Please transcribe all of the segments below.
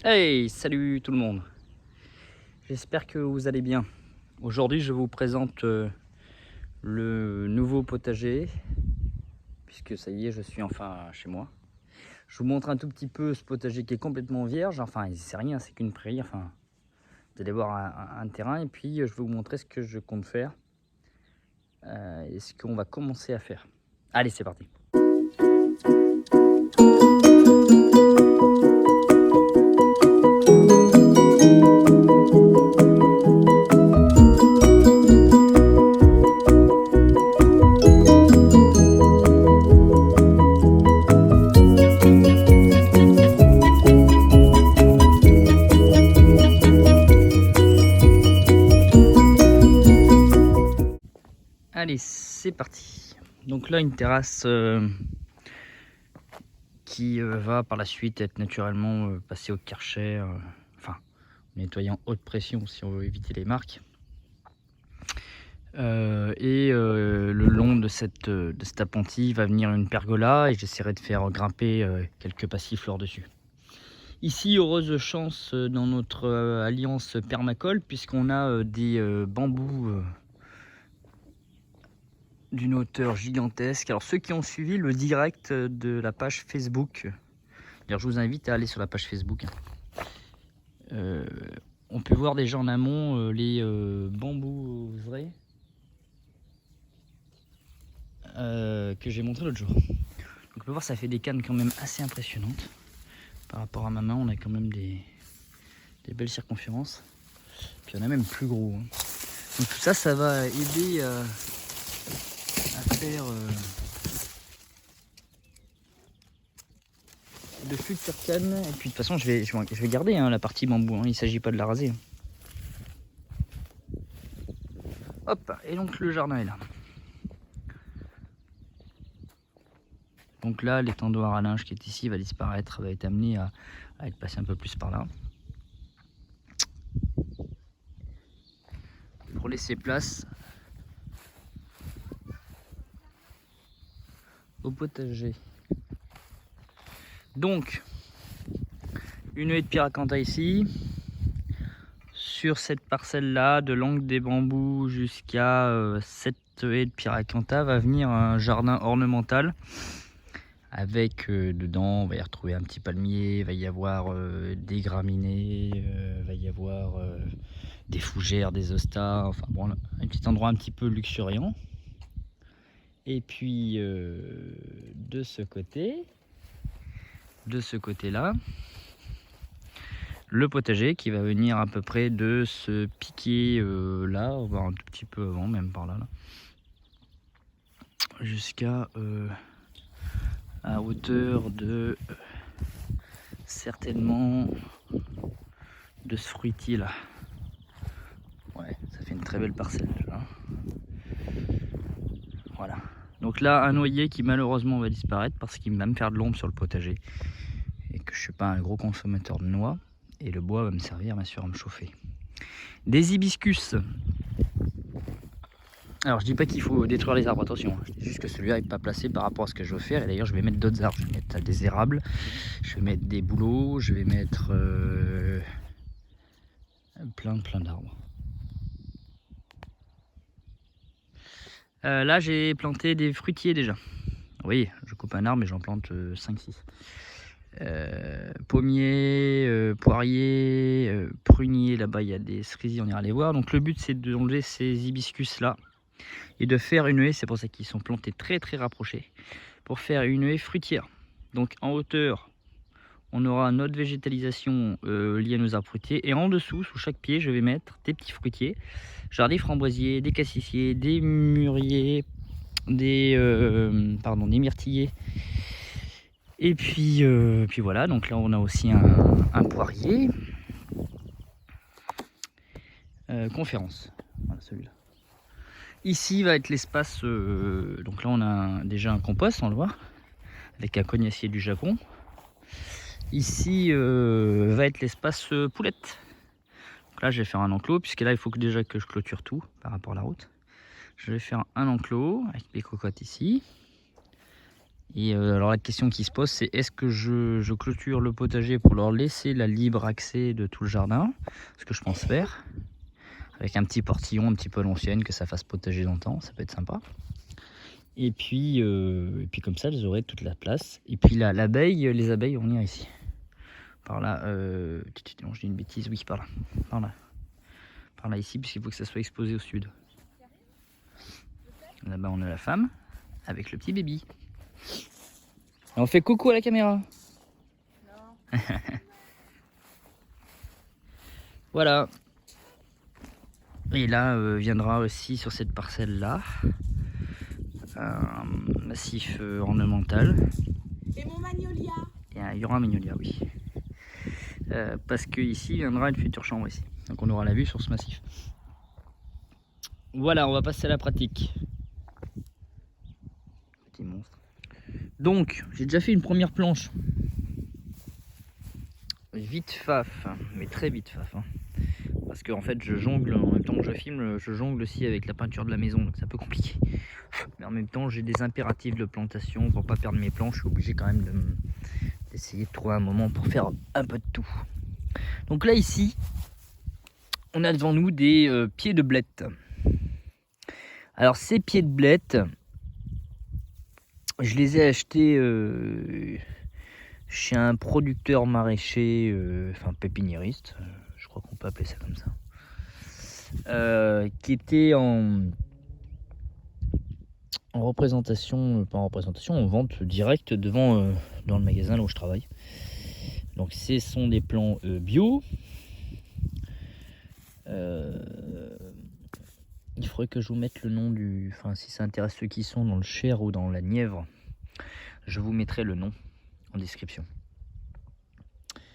Hey, salut tout le monde. J'espère que vous allez bien. Aujourd'hui, je vous présente le nouveau potager, puisque ça y est, je suis enfin chez moi. Je vous montre un tout petit peu ce potager qui est complètement vierge. Enfin, c'est rien, c'est qu'une prairie. Enfin, vous allez voir un terrain, et puis je vais vous montrer ce que je compte faire et ce qu'on va commencer à faire. Allez, c'est parti. Allez, c'est parti. Donc là, une terrasse qui va par la suite être naturellement passée au Karcher, enfin nettoyant haute pression si on veut éviter les marques. Le long de cet appentis va venir une pergola et j'essaierai de faire grimper quelques passiflores dessus. Ici, heureuse chance dans notre alliance permacole, puisqu'on a des bambous d'une hauteur gigantesque. Alors ceux qui ont suivi le direct de la page Facebook, d'ailleurs je vous invite à aller sur la page Facebook, on peut voir déjà en amont les bambous vrais que j'ai montré l'autre jour. Donc on peut voir, ça fait des cannes quand même assez impressionnantes. Par rapport à ma main, on a quand même des belles circonférences. Puis il y en a même plus gros. Donc tout ça, ça va aider à faire de futures cannes. Et puis de toute façon, je vais garder la partie bambou. Il ne s'agit pas de la raser. Hop, et donc le jardin est là. Donc là, l'étendoir à linge qui est ici va disparaître, va être amené à être passé un peu plus par là. Pour laisser place au potager. Donc, une haie de pyracantha ici. Sur cette parcelle là, de l'angle des bambous jusqu'à cette haie de pyracantha, va venir un jardin ornemental. Avec dedans, on va y retrouver un petit palmier, il va y avoir des graminées, il va y avoir des fougères, des hostas, enfin bon, un petit endroit un petit peu luxuriant. Et puis de ce côté-là, le potager qui va venir à peu près de ce piquet là, voire un tout petit peu avant, même par là, jusqu'à à hauteur de certainement de ce fruitier là. Ouais, ça fait une très belle parcelle là. Voilà. Donc là, un noyer qui malheureusement va disparaître parce qu'il va me faire de l'ombre sur le potager et que je suis pas un gros consommateur de noix, et le bois va me servir bien sûr à me chauffer. Des hibiscus. Alors je dis pas qu'il faut détruire les arbres, attention, je dis juste que celui-là n'est pas placé par rapport à ce que je veux faire. Et d'ailleurs je vais mettre d'autres arbres, je vais mettre des érables, je vais mettre des bouleaux, je vais mettre plein d'arbres. Là j'ai planté des fruitiers déjà. Oui, je coupe un arbre et j'en plante 5-6. Pommiers, poiriers, pruniers, là-bas il y a des cerisiers, on ira les voir. Donc le but c'est d'enlever ces hibiscus là et de faire une haie, c'est pour ça qu'ils sont plantés très rapprochés, pour faire une haie fruitière. Donc en hauteur on aura notre végétalisation liée à nos arbres fruitiers, et en dessous, sous chaque pied, je vais mettre des petits fruitiers, genre des framboisiers, des cassissiers, des mûriers, des myrtillers. Et puis voilà, donc là on a aussi un poirier. Conférence, voilà celui-là. Ici va être l'espace, donc là on a déjà un compost, on le voit, avec un cognacier du Japon. Ici va être l'espace poulette. Donc là je vais faire un enclos, puisque là il faut déjà que je clôture tout par rapport à la route. Je vais faire un enclos avec les cocottes ici. Et alors la question qui se pose, c'est est-ce que je clôture le potager pour leur laisser la libre accès de tout le jardin, ce que je pense faire, avec un petit portillon un petit peu à l'ancienne, que ça fasse potager longtemps, ça peut être sympa. Et puis comme ça, elles auraient toute la place. Et puis là, l'abeille, les abeilles vont venir ici. Par là, non, je dis une bêtise, oui, par là. Par là. Par là ici, puisqu'il faut que ça soit exposé au sud. Là-bas, on a la femme avec le petit baby. Et on fait coucou à la caméra. Non. Voilà. Et là, viendra aussi sur cette parcelle-là un massif ornemental. Et mon magnolia. Et il y aura un magnolia, oui. Parce que ici viendra une future chambre ici. Donc on aura la vue sur ce massif. Voilà, on va passer à la pratique. Petit monstre. Donc, j'ai déjà fait une première planche. Vite faf, mais très vite faf. Hein. Parce que en fait, je jongle en même temps que je filme, je jongle aussi avec la peinture de la maison, donc c'est un peu compliqué. Mais en même temps, j'ai des impératifs de plantation pour pas perdre mes planches. Je suis obligé quand même d'essayer de trouver un moment pour faire un peu de tout. Donc là, ici, on a devant nous des pieds de blettes. Alors ces pieds de blettes, je les ai achetés chez un producteur maraîcher, enfin pépiniériste, je crois qu'on peut appeler ça comme ça, qui était en représentation, pas en représentation, en vente directe devant dans le magasin là où je travaille. Donc ce sont des plants bio. Il faudrait que je vous mette le nom du... Enfin, si ça intéresse ceux qui sont dans le Cher ou dans la Nièvre, je vous mettrai le nom en description.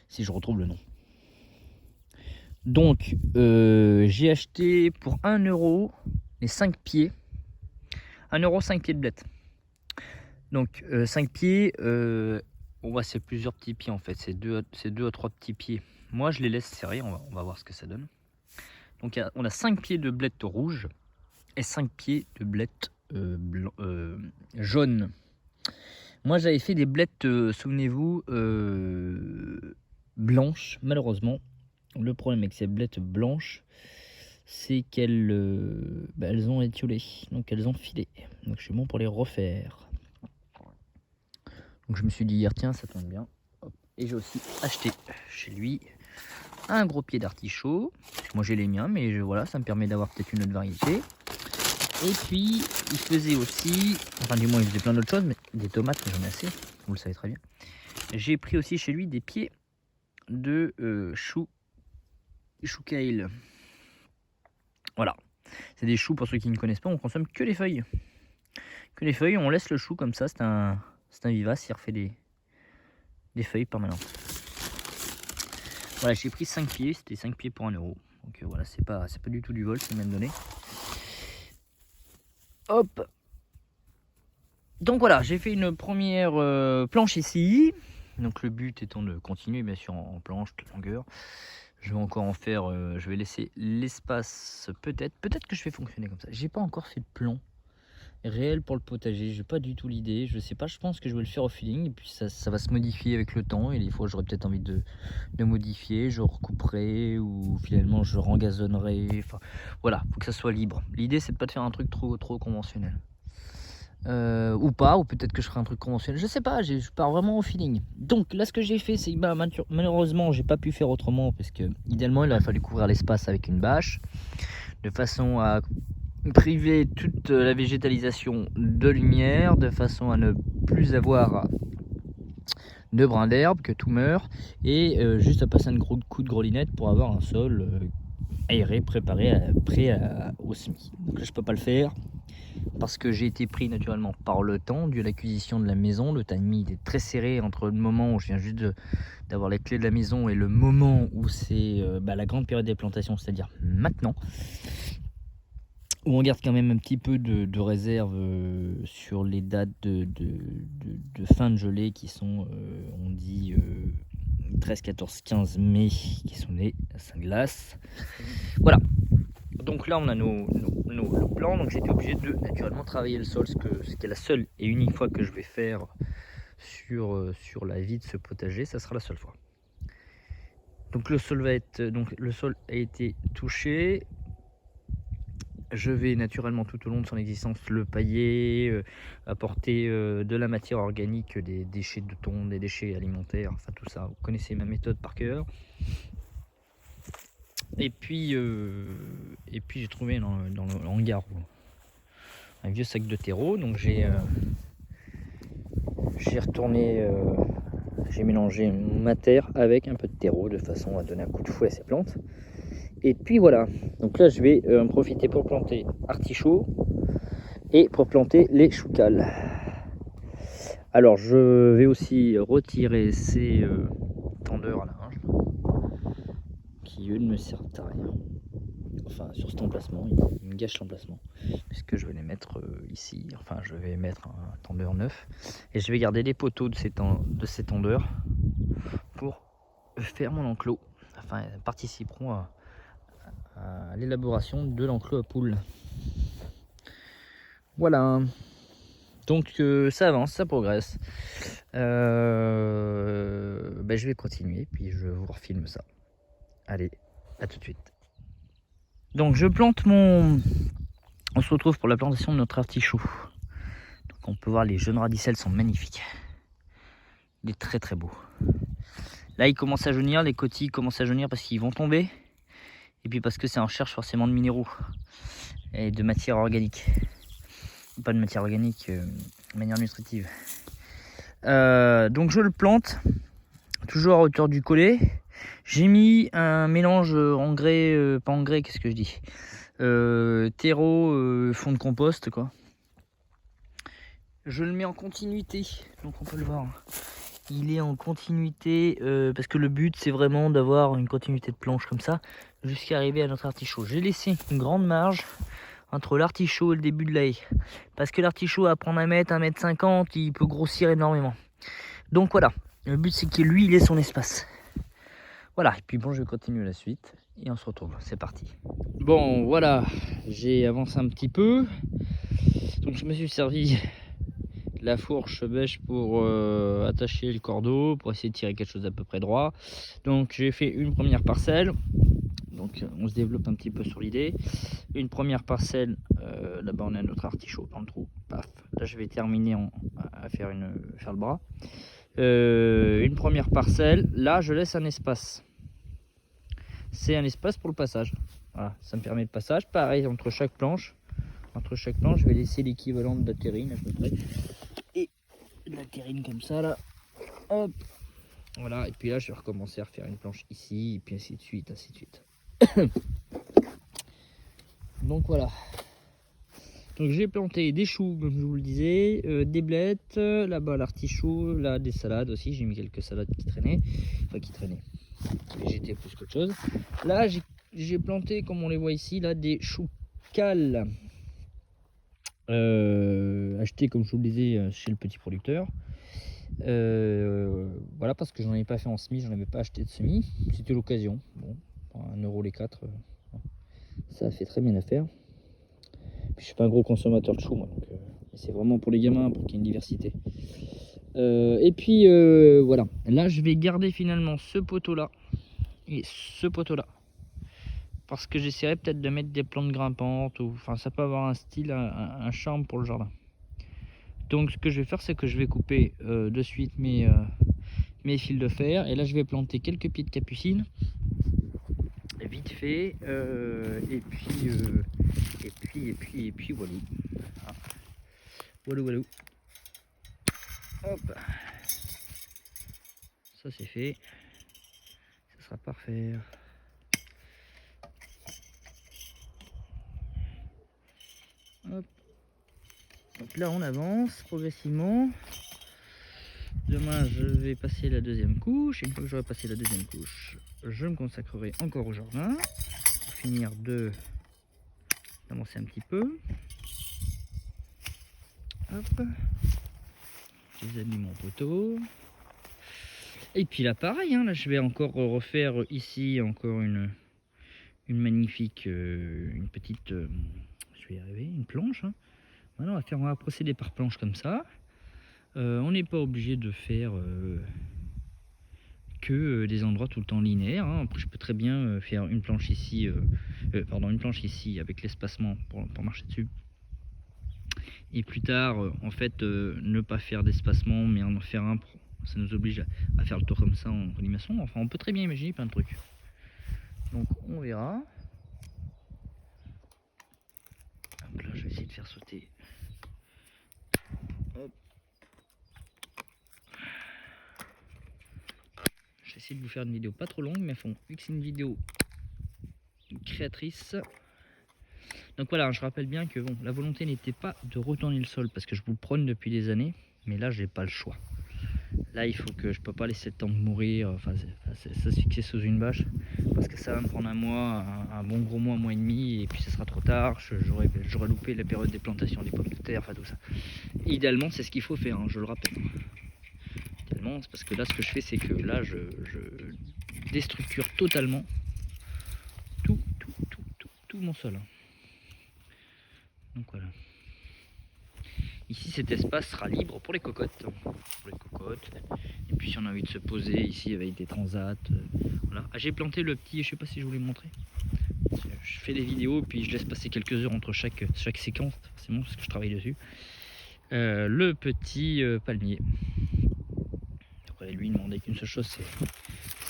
Si je retrouve le nom. Donc, j'ai acheté pour 1 € les 5 pieds. 1 € 5 pieds de blettes. Donc, 5 pieds, c'est plusieurs petits pieds en fait. C'est 2 à 3 petits pieds. Moi, je les laisse serrer. On va voir ce que ça donne. Donc, on a 5 pieds de blettes rouges et 5 pieds de blettes jaunes. Moi, j'avais fait des blettes, souvenez-vous, blanches. Malheureusement, le problème avec ces blettes blanches, c'est qu'elles elles ont étiolé, donc elles ont filé. Donc, je suis bon pour les refaire. Donc, je me suis dit hier, tiens, ça tombe bien. Hop. Et j'ai aussi acheté chez lui un gros pied d'artichaut. Moi, j'ai les miens, mais voilà, ça me permet d'avoir peut-être une autre variété. Et puis, il faisait aussi, enfin du moins il faisait plein d'autres choses, mais des tomates, mais j'en ai assez, vous le savez très bien. J'ai pris aussi chez lui des pieds de chou kale. Voilà, c'est des choux pour ceux qui ne connaissent pas, on consomme que les feuilles. Que les feuilles, on laisse le chou comme ça, c'est un vivace, il refait des feuilles permanentes. Voilà, j'ai pris 5 pieds, c'était 5 pieds pour 1 €. Donc voilà, c'est pas du tout du vol, c'est même donné. Hop. Donc voilà, j'ai fait une première planche ici. Donc le but étant de continuer bien sûr en planche de longueur. Je vais encore en faire, je vais laisser l'espace peut-être que je vais fonctionner comme ça. J'ai pas encore fait de plan réel pour le potager, j'ai pas du tout l'idée, je sais pas, je pense que je vais le faire au feeling et puis ça va se modifier avec le temps et des fois j'aurais peut-être envie de modifier, je recouperai ou finalement je rengazonnerai, enfin voilà, faut que ça soit libre. L'idée c'est de pas de faire un truc trop conventionnel. Ou pas, ou peut-être que je ferai un truc conventionnel, je sais pas, je pars vraiment au feeling. Donc là ce que j'ai fait c'est malheureusement j'ai pas pu faire autrement parce que idéalement il aurait fallu couvrir l'espace avec une bâche de façon à priver toute la végétalisation de lumière, de façon à ne plus avoir de brins d'herbe, que tout meurt, et juste à passer un gros coup de grelinette pour avoir un sol aéré, préparé, prêt au semis. Donc là je peux pas le faire parce que j'ai été pris naturellement par le temps dû à l'acquisition de la maison. Le timing est très serré entre le moment où je viens juste d'avoir les clés de la maison et le moment où c'est la grande période des plantations, c'est-à-dire maintenant, où on garde quand même un petit peu de réserve sur les dates de fin de gelée qui sont, on dit 13, 14, 15 mai, qui sont les Saint-Glace. Voilà. Donc là on a nos plants, donc j'étais obligé de naturellement travailler le sol, ce qui est la seule et unique fois que je vais faire sur la vie de ce potager, ça sera la seule fois. Donc le sol a été touché. Je vais naturellement tout au long de son existence le pailler, apporter de la matière organique, des déchets de thon, des déchets alimentaires, enfin tout ça, vous connaissez ma méthode par cœur. Et puis j'ai trouvé dans le hangar un vieux sac de terreau, donc j'ai retourné, j'ai mélangé ma terre avec un peu de terreau de façon à donner un coup de fouet à ces plantes. Et puis voilà, donc là je vais en profiter pour planter artichauts et pour planter les choucals. Alors je vais aussi retirer ces tendeurs à linge qui eux ne me servent à rien. Enfin sur cet emplacement, ils me gâchent l'emplacement puisque je vais les mettre ici. Enfin je vais mettre un tendeur neuf et je vais garder les poteaux de ces tendeurs pour faire mon enclos. Enfin ils participeront à l'élaboration de l'enclos à poules. Voilà, donc ça avance, ça progresse. Je vais continuer, puis je vous refilme ça. Allez, à tout de suite. Donc je plante on se retrouve pour la plantation de notre artichaut. Donc on peut voir les jeunes radicelles sont magnifiques. Il est très très beau. Là il commence à jaunir, les cotilles commencent à jaunir parce qu'ils vont tomber. Et puis parce que c'est en recherche forcément de minéraux et de matière organique. Pas de matière organique, de manière nutritive. Donc je le plante toujours à hauteur du collet. J'ai mis un mélange engrais, pas engrais, qu'est-ce que je dis, terreau, fond de compost quoi. Je le mets en continuité, donc on peut le voir. Il est en continuité parce que le but c'est vraiment d'avoir une continuité de planche comme ça jusqu'à arriver à notre artichaut. J'ai laissé une grande marge entre l'artichaut et le début de la haie. Parce que l'artichaut à prendre 1 mètre, 1,50 m, il peut grossir énormément. Donc voilà, le but c'est que lui il ait son espace. Voilà, et puis bon je vais continuer la suite et on se retrouve, c'est parti. Bon voilà, j'ai avancé un petit peu. Donc je me suis servi de la fourche bêche pour attacher le cordeau, pour essayer de tirer quelque chose d'à peu près droit. Donc j'ai fait une première parcelle. Donc on se développe un petit peu sur l'idée. Une première parcelle, là-bas on a notre artichaut dans le trou, paf. Là je vais terminer à faire le bras. Une première parcelle, là je laisse un espace. C'est un espace pour le passage. Voilà, ça me permet le passage. Pareil entre chaque planche, je vais laisser l'équivalent de la terrine à peu près. Et de la terrine comme ça là. Hop. Voilà, et puis là je vais recommencer à refaire une planche ici, et puis ainsi de suite, ainsi de suite. Donc voilà. Donc j'ai planté des choux comme je vous le disais, des blettes, là-bas l'artichaut, là des salades aussi, j'ai mis quelques salades qui traînaient, qui végétaient plus qu'autre chose. Là j'ai planté, comme on les voit ici, là des choux cales, achetés comme je vous le disais chez le petit producteur. Voilà, parce que j'en avais pas fait en semis, j'en avais pas acheté de semis, c'était l'occasion. Bon, 1 € les 4, ça a fait très bien l'affaire. Puis je suis pas un gros consommateur de choux moi, donc c'est vraiment pour les gamins, pour qu'il y ait une diversité. Et puis voilà, là je vais garder finalement ce poteau là et ce poteau là, parce que j'essaierai peut-être de mettre des plantes grimpantes, ou enfin ça peut avoir un style, un charme pour le jardin. Donc ce que je vais faire, c'est que je vais couper de suite mes fils de fer, et là je vais planter quelques pieds de capucine vite fait, et puis voilà. Voilà. Hop, ça c'est fait, ça sera parfait. Hop. Donc là on avance progressivement. Demain je vais passer la deuxième couche, et une fois que j'aurai passé la deuxième couche, je me consacrerai encore au jardin pour finir d'avancer un petit peu. Hop, j'ai mis mon poteau. Et puis là pareil, hein, là je vais encore refaire ici encore une une magnifique, une petite, je vais y arriver, une planche. Hein. Voilà, on va procéder par planche comme ça. On n'est pas obligé de faire que des endroits tout le temps linéaires. Hein. Après, je peux très bien faire une planche ici, une planche ici avec l'espacement pour marcher dessus. Et plus tard, en fait, ne pas faire d'espacement, mais en faire un. Ça nous oblige à faire le tour comme ça en animation. Enfin, on peut très bien imaginer plein de trucs. Donc, on verra. Donc là, je vais essayer de faire sauter. Hop. Je vais essayer de vous faire une vidéo pas trop longue, mais vu que c'est une vidéo créatrice. Donc voilà, je rappelle bien que bon, la volonté n'était pas de retourner le sol parce que je vous le prône depuis des années, mais là j'ai pas le choix. Là il faut que je peux pas laisser le temps de mourir, enfin ça se fixer sous une bâche parce que ça va me prendre un mois, un bon gros mois et demi, et puis ce sera trop tard, j'aurai loupé la période des plantations des pommes de terre, enfin tout ça. Et idéalement c'est ce qu'il faut faire, hein, je le rappelle. Idéalement c'est parce que là ce que je fais c'est que là je déstructure totalement tout mon sol. Donc voilà. Ici cet espace sera libre pour les cocottes. Et puis si on a envie de se poser ici avec des transats. Voilà. Ah, j'ai planté le petit, je sais pas si je vous l'ai montré. Je fais des vidéos puis je laisse passer quelques heures entre chaque séquence, forcément parce que je travaille dessus. Le petit palmier. Après lui il demandait qu'une seule chose,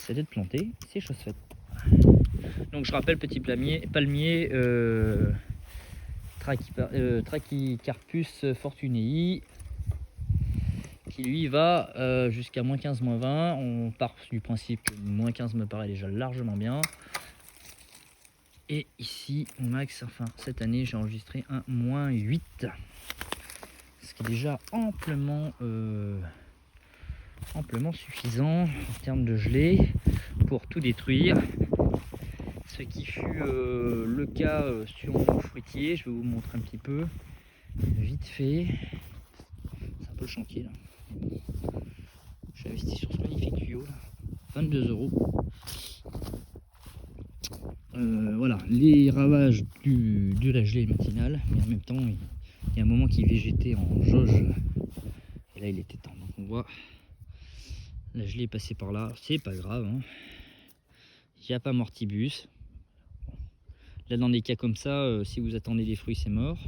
c'est d'être planté, c'est chose faite. Donc je rappelle petit palmier Trachycarpus fortunei, qui lui va jusqu'à moins 15, moins 20. On part du principe que moins 15 me paraît déjà largement bien. Et ici, au max, enfin cette année, j'ai enregistré un moins 8. Ce qui est déjà amplement suffisant en termes de gelée pour tout détruire. Ce qui fut le cas sur mon fruitier. Je vais vous montrer un petit peu vite fait. C'est un peu le chantier là. J'ai investi sur ce magnifique tuyau là, 22 €. Voilà, les ravages de la gelée matinale, mais en même temps il y a un moment qui végétait en jauge et là il était temps. Donc on voit la gelée est passée par là, c'est pas grave, hein. Il n'y a pas mortibus. Là dans des cas comme ça, si vous attendez des fruits c'est mort.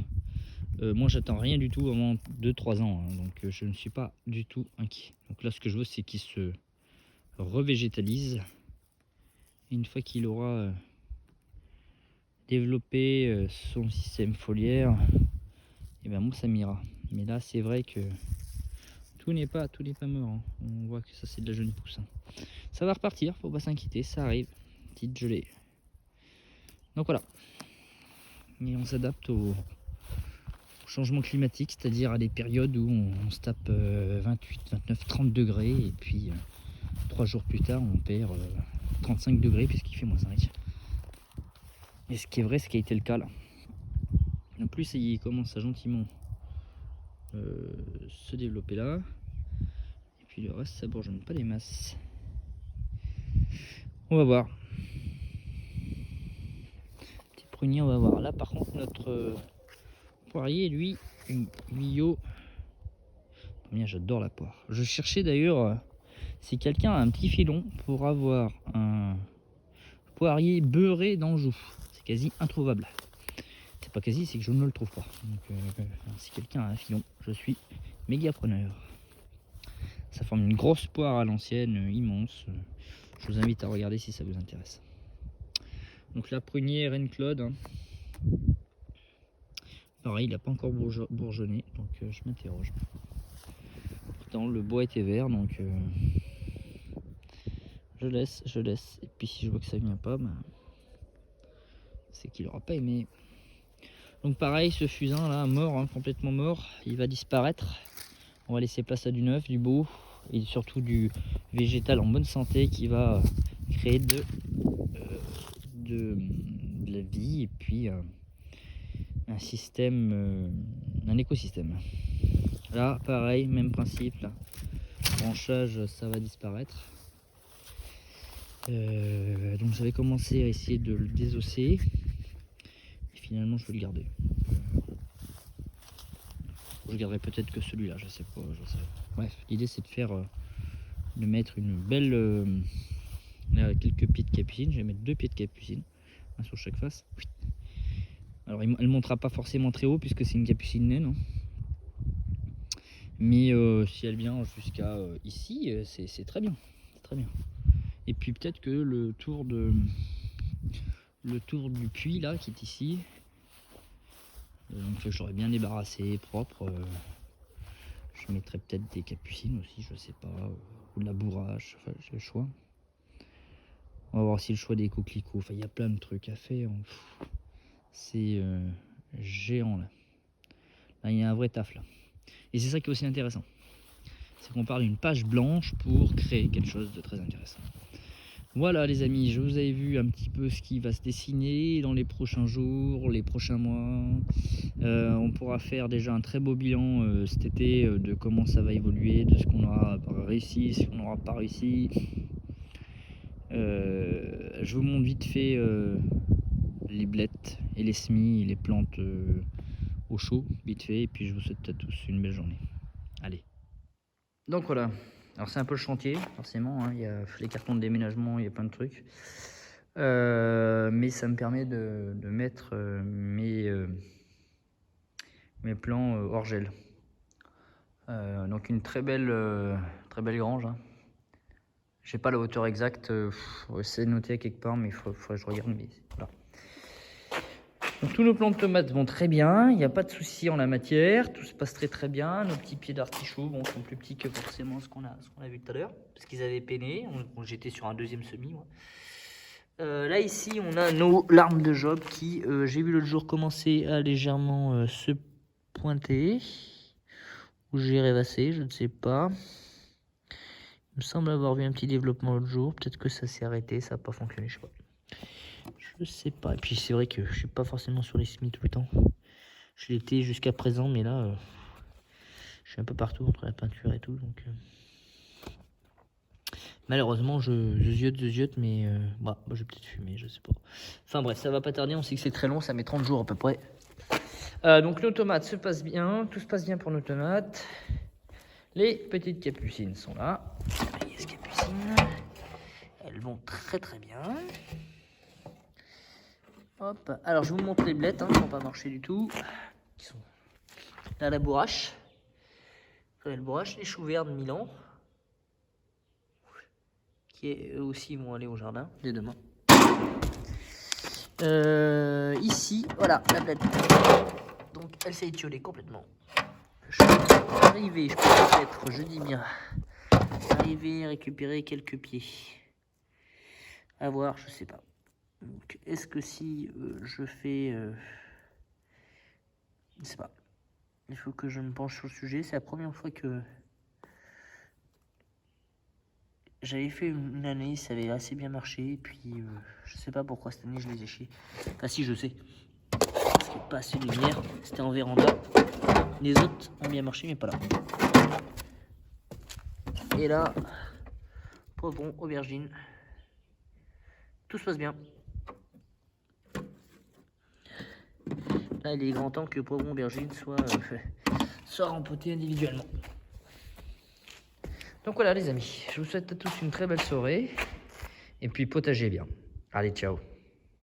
Moi j'attends rien du tout avant 2-3 ans, hein, donc je ne suis pas du tout inquiet. Donc là ce que je veux c'est qu'il se revégétalise. Et une fois qu'il aura développé son système foliaire, et ben moi ça m'ira. Mais là c'est vrai que tout n'est pas mort, hein. On voit que ça c'est de la jeune pousse, hein. Ça va repartir, faut pas s'inquiéter, ça arrive. Petite gelée. Donc voilà. Et on s'adapte au changement climatique, c'est-à-dire à des périodes où on se tape 28, 29, 30 degrés et puis 3 jours plus tard on perd 35 degrés puisqu'il fait moins 5. Et ce qui est vrai, ce qui a été le cas là. En plus il commence à gentiment se développer là. Et puis le reste ça bourgeonne pas des masses. On va voir. Petit prunier, on va voir. Là par contre notre poirier lui, une Mio. Bien, j'adore la poire. Je cherchais d'ailleurs si quelqu'un a un petit filon pour avoir un poirier beurré d'Anjou. C'est quasi introuvable. C'est pas quasi, c'est que je ne le trouve pas. Donc si quelqu'un a un filon, je suis méga preneur. Ça forme une grosse poire à l'ancienne, immense. Je vous invite à regarder si ça vous intéresse. Donc la prunier Reine Claude, hein. Pareil, il n'a pas encore bourgeonné, donc je m'interroge. Pourtant le bois était vert, donc je laisse. Et puis si je vois que ça vient pas, bah, c'est qu'il n'aura pas aimé. Donc pareil, ce fusain là, mort, hein, complètement mort, il va disparaître. On va laisser place à du neuf, du beau, et surtout du végétal en bonne santé qui va créer de la vie et puis un système, un écosystème. Là, pareil, même principe. Là. Branchage, ça va disparaître. Donc j'avais commencé à essayer de le désosser. Et finalement je vais le garder. Je garderai peut-être que celui-là, je sais pas. Bref, l'idée c'est de faire, de mettre une belle, quelques pieds de capucine. Je vais mettre 2 pieds de capucine, un sur chaque face. Alors elle ne montera pas forcément très haut puisque c'est une capucine naine, hein. Mais si elle vient jusqu'à ici, c'est très bien, très bien. Et puis peut-être que le tour du puits là qui est ici, donc je l'aurais bien débarrassé, propre. Je mettrais peut-être des capucines aussi, je sais pas, ou de la bourrache, enfin j'ai le choix. On va voir si le choix des coquelicots, enfin il y a plein de trucs à faire. C'est géant là. Là il y a un vrai taf là. Et c'est ça qui est aussi intéressant. C'est qu'on parle d'une page blanche pour créer quelque chose de très intéressant. Voilà les amis, je vous avais vu un petit peu ce qui va se dessiner dans les prochains jours, les prochains mois. On pourra faire déjà un très beau bilan cet été de comment ça va évoluer, de ce qu'on aura réussi, ce qu'on n'aura pas réussi. Je vous montre vite fait les blettes et les semis et les plantes au chaud, vite fait, et puis je vous souhaite à tous une belle journée. Allez. Donc voilà, alors c'est un peu le chantier, forcément, hein. Il y a les cartons de déménagement, il y a plein de trucs. Mais ça me permet de mettre mes plants hors gel. Donc une très belle grange, hein. Je sais pas la hauteur exacte, c'est noté quelque part, mais il faudrait que je regarde. Mais voilà. Donc tous nos plants de tomates vont très bien, il n'y a pas de souci en la matière, tout se passe très bien. Nos petits pieds d'artichaut sont plus petits que forcément ce qu'on a vu tout à l'heure, parce qu'ils avaient peiné. J'étais sur un deuxième semis, moi. Là ici on a nos larmes de Job qui, j'ai vu l'autre jour, commencer à légèrement se pointer, ou j'ai rêvassé, je ne sais pas. Il me semble avoir vu un petit développement l'autre jour, peut-être que ça s'est arrêté, ça n'a pas fonctionné, je sais pas. Je sais pas. Et puis c'est vrai que je suis pas forcément sur les semis tout le temps. Je l'étais jusqu'à présent, mais là, je suis un peu partout entre la peinture et tout. Donc, malheureusement, je ziote, mais bah, je vais peut-être fumer, je sais pas. Enfin bref, ça va pas tarder. On sait que c'est très long, ça met 30 jours à peu près. Donc nos tomates se passent bien, tout se passe bien pour nos tomates. Les petites capucines sont là. Les capucines, elles vont très bien. Hop, alors je vous montre les blettes, hein, qui n'ont pas marché du tout. Qui sont là, la bourrache. La bourrache, les choux verts de Milan. Qui eux aussi vont aller au jardin dès demain. Ici, voilà, la blette. Donc elle s'est étiolée complètement. Je peux arriver, je peux peut-être, je dis bien, arriver à récupérer quelques pieds. À voir, je sais pas. Donc, est-ce que si je fais... je sais pas. Il faut que je me penche sur le sujet. C'est la première fois que j'avais fait une année, ça avait assez bien marché. Et puis, je sais pas pourquoi cette année je les ai chiés. Enfin, si, je sais. Parce qu'il n'y a pas assez de lumière. C'était en véranda. Les autres ont bien marché, mais pas là. Et là, poivron, aubergine. Tout se passe bien. Là, il est grand temps que poivron aubergine soit rempoté individuellement. Donc voilà les amis, je vous souhaite à tous une très belle soirée. Et puis potagez bien. Allez, ciao.